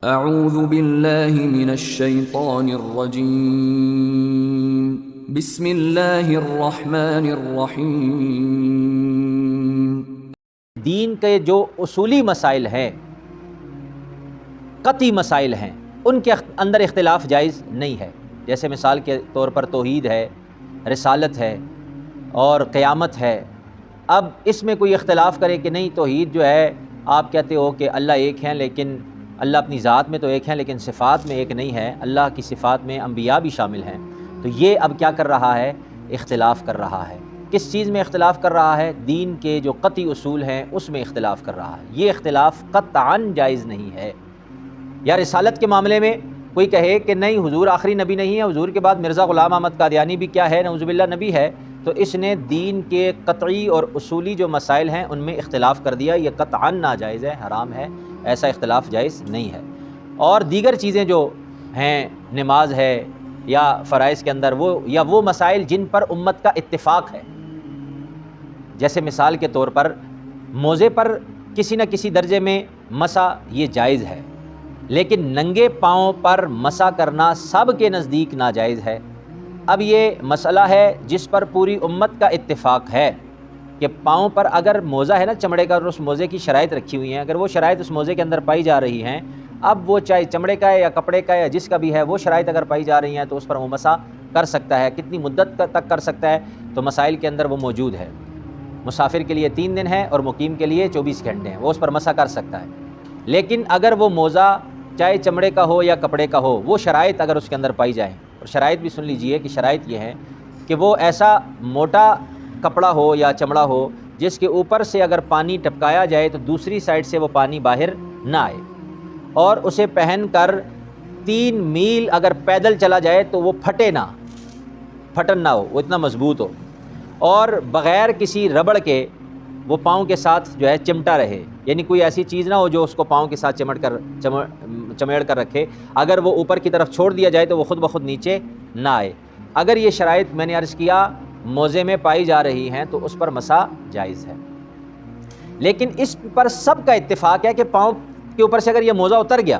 اعوذ باللہ من الشیطان الرجیم بسم اللہ الرحمن الرحیم۔ دین کے جو اصولی مسائل ہیں، قطعی مسائل ہیں، ان کے اندر اختلاف جائز نہیں ہے۔ جیسے مثال کے طور پر توحید ہے، رسالت ہے اور قیامت ہے۔ اب اس میں کوئی اختلاف کرے کہ نہیں توحید جو ہے، آپ کہتے ہو کہ اللہ ایک ہیں، لیکن اللہ اپنی ذات میں تو ایک ہیں لیکن صفات میں ایک نہیں ہے، اللہ کی صفات میں انبیاء بھی شامل ہیں، تو یہ اب کیا کر رہا ہے؟ اختلاف کر رہا ہے۔ کس چیز میں اختلاف کر رہا ہے؟ دین کے جو قطعی اصول ہیں اس میں اختلاف کر رہا ہے۔ یہ اختلاف قطعاً جائز نہیں ہے۔ یا رسالت کے معاملے میں کوئی کہے کہ نہیں حضور آخری نبی نہیں ہے، حضور کے بعد مرزا غلام احمد قادیانی بھی کیا ہے، نعوذ باللہ نبی ہے، تو اس نے دین کے قطعی اور اصولی جو مسائل ہیں ان میں اختلاف کر دیا۔ یہ قطعاً ناجائز ہے، حرام ہے، ایسا اختلاف جائز نہیں ہے۔ اور دیگر چیزیں جو ہیں، نماز ہے یا فرائض کے اندر وہ مسائل جن پر امت کا اتفاق ہے، جیسے مثال کے طور پر موزے پر کسی نہ کسی درجے میں مسح یہ جائز ہے، لیکن ننگے پاؤں پر مسح کرنا سب کے نزدیک ناجائز ہے۔ اب یہ مسئلہ ہے جس پر پوری امت کا اتفاق ہے کہ پاؤں پر اگر موزہ ہے نا چمڑے کا، اور اس موزے کی شرائط رکھی ہوئی ہیں، اگر وہ شرائط اس موزے کے اندر پائی جا رہی ہیں، اب وہ چاہے چمڑے کا ہے یا کپڑے کا ہے یا جس کا بھی ہے، وہ شرائط اگر پائی جا رہی ہیں تو اس پر وہ مسح کر سکتا ہے۔ کتنی مدت تک کر سکتا ہے؟ تو مسائل کے اندر وہ موجود ہے۔ مسافر کے لیے 3 دن ہے اور مقیم کے لیے 24 گھنٹے ہیں، وہ اس پر مسح کر سکتا ہے۔ لیکن اگر وہ موزہ چاہے چمڑے کا ہو یا کپڑے کا ہو، وہ شرائط اگر اس کے اندر پائی جائیں، اور شرائط بھی سن لیجئے کہ شرائط یہ ہے کہ وہ ایسا موٹا کپڑا ہو یا چمڑا ہو جس کے اوپر سے اگر پانی ٹپکایا جائے تو دوسری سائڈ سے وہ پانی باہر نہ آئے، اور اسے پہن کر 3 میل اگر پیدل چلا جائے تو وہ پھٹن نہ ہو، وہ اتنا مضبوط ہو، اور بغیر کسی ربڑ کے وہ پاؤں کے ساتھ جو ہے چمٹا رہے، یعنی کوئی ایسی چیز نہ ہو جو اس کو پاؤں کے ساتھ چمیڑ کر رکھے، اگر وہ اوپر کی طرف چھوڑ دیا جائے تو وہ خود بخود نیچے نہ آئے۔ اگر یہ شرائط میں نے عرض کیا موزے میں پائی جا رہی ہیں تو اس پر مسح جائز ہے، لیکن اس پر سب کا اتفاق ہے کہ پاؤں کے اوپر سے اگر یہ موزہ اتر گیا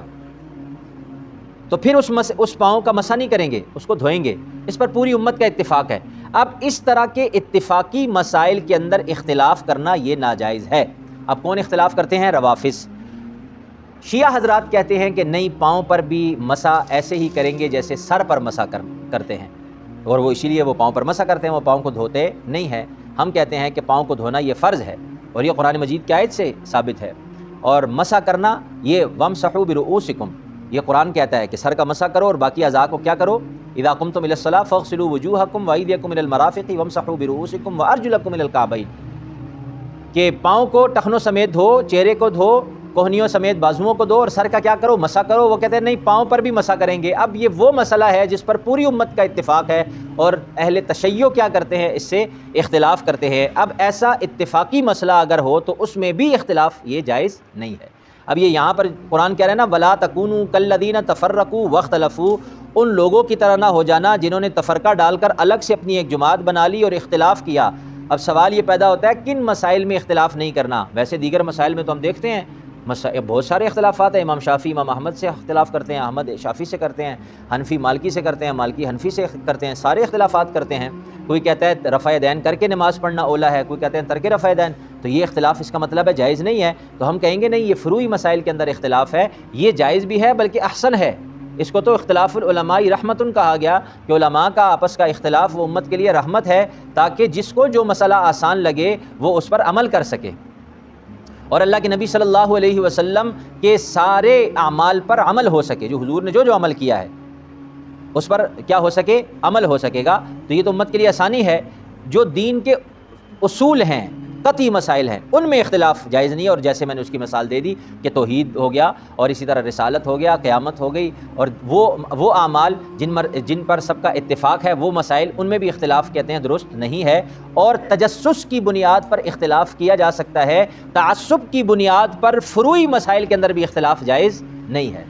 تو پھر اس پاؤں کا مسح نہیں کریں گے، اس کو دھوئیں گے۔ اس پر پوری امت کا اتفاق ہے۔ اب اس طرح کے اتفاقی مسائل کے اندر اختلاف کرنا یہ ناجائز ہے۔ اب کون اختلاف کرتے ہیں؟ روافض۔ شیعہ حضرات کہتے ہیں کہ نہیں، پاؤں پر بھی مسح ایسے ہی کریں گے جیسے سر پر مسح کرتے ہیں، اور وہ اسی لیے وہ پاؤں پر مسح کرتے ہیں، وہ پاؤں کو دھوتے نہیں ہیں۔ ہم کہتے ہیں کہ پاؤں کو دھونا یہ فرض ہے، اور یہ قرآن مجید کی آیت سے ثابت ہے، اور مسح کرنا یہ وَامْسَحُوا بِرُؤُوسِكُمْ، یہ قرآن کہتا ہے کہ سر کا مسح کرو اور باقی اعضاء کو کیا کرو؟ اِذَا قُمْتُمْ إِلَى الصَّلَاةِ فَاغْسِلُوا وُجُوهَكُمْ وَأَيْدِيَكُمْ إِلَى الْمَرَافِقِ وَامْسَحُوا بِرُؤُوسِكُمْ وَأَرْجُلَكُمْ إِلَى الْكَعْبَيْنِ، کہ پاؤں کو ٹخنوں سمیت دھو، چہرے کو دھو، کوہنیوں سمیت بازوؤں کو دھو، اور سر کا کیا کرو؟ مسح کرو۔ وہ کہتے ہیں نہیں، پاؤں پر بھی مسح کریں گے۔ اب یہ وہ مسئلہ ہے جس پر پوری امت کا اتفاق ہے، اور اہل تشیع کیا کرتے ہیں؟ اس سے اختلاف کرتے ہیں۔ اب ایسا اتفاقی مسئلہ اگر ہو تو اس میں بھی اختلاف یہ جائز نہیں ہے۔ اب یہ یہاں پر قرآن کہہ رہے ہیں نا، وَلَا تَكُونُوا كَالَّذِينَ تَفَرَّقُوا وَاخْتَلَفُوا، ان لوگوں کی طرح نہ ہو جانا جنہوں نے تفرقہ ڈال کر الگ سے اپنی ایک جماعت بنا لی اور اختلاف کیا۔ اب سوال یہ پیدا ہوتا ہے کن مسائل میں اختلاف نہیں کرنا؟ ویسے دیگر مسائل میں تو ہم دیکھتے ہیں بہت سارے اختلافات ہیں۔ امام شافعی امام احمد سے اختلاف کرتے ہیں، احمد شافعی سے کرتے ہیں، حنفی مالکی سے کرتے ہیں، مالکی حنفی سے کرتے ہیں، سارے اختلافات کرتے ہیں۔ کوئی کہتا ہے رفع دین کر کے نماز پڑھنا اولا ہے، کوئی کہتے ہیں ترک رفع دین، تو یہ اختلاف اس کا مطلب ہے جائز نہیں ہے۔ تو ہم کہیں گے نہیں، یہ فروعی مسائل کے اندر اختلاف ہے، یہ جائز بھی ہے بلکہ احسن ہے۔ اس کو تو اختلاف العلماء رحمتن کہا گیا کہ علماء کا آپس کا اختلاف وہ امت کے لیے رحمت ہے، تاکہ جس کو جو مسئلہ آسان لگے وہ اس پر عمل کر سکے، اور اللہ کے نبی صلی اللہ علیہ وسلم کے سارے اعمال پر عمل ہو سکے، جو حضور نے جو عمل کیا ہے اس پر کیا ہو سکے؟ عمل ہو سکے گا۔ تو یہ تو امت کے لیے آسانی ہے۔ جو دین کے اصول ہیں، قطعی مسائل ہیں، ان میں اختلاف جائز نہیں ہے۔ اور جیسے میں نے اس کی مثال دے دی کہ توحید ہو گیا، اور اسی طرح رسالت ہو گیا، قیامت ہو گئی، اور وہ اعمال جن پر سب کا اتفاق ہے، وہ مسائل ان میں بھی اختلاف کہتے ہیں درست نہیں ہے۔ اور تجسس کی بنیاد پر اختلاف کیا جا سکتا ہے، تعصب کی بنیاد پر فروعی مسائل کے اندر بھی اختلاف جائز نہیں ہے۔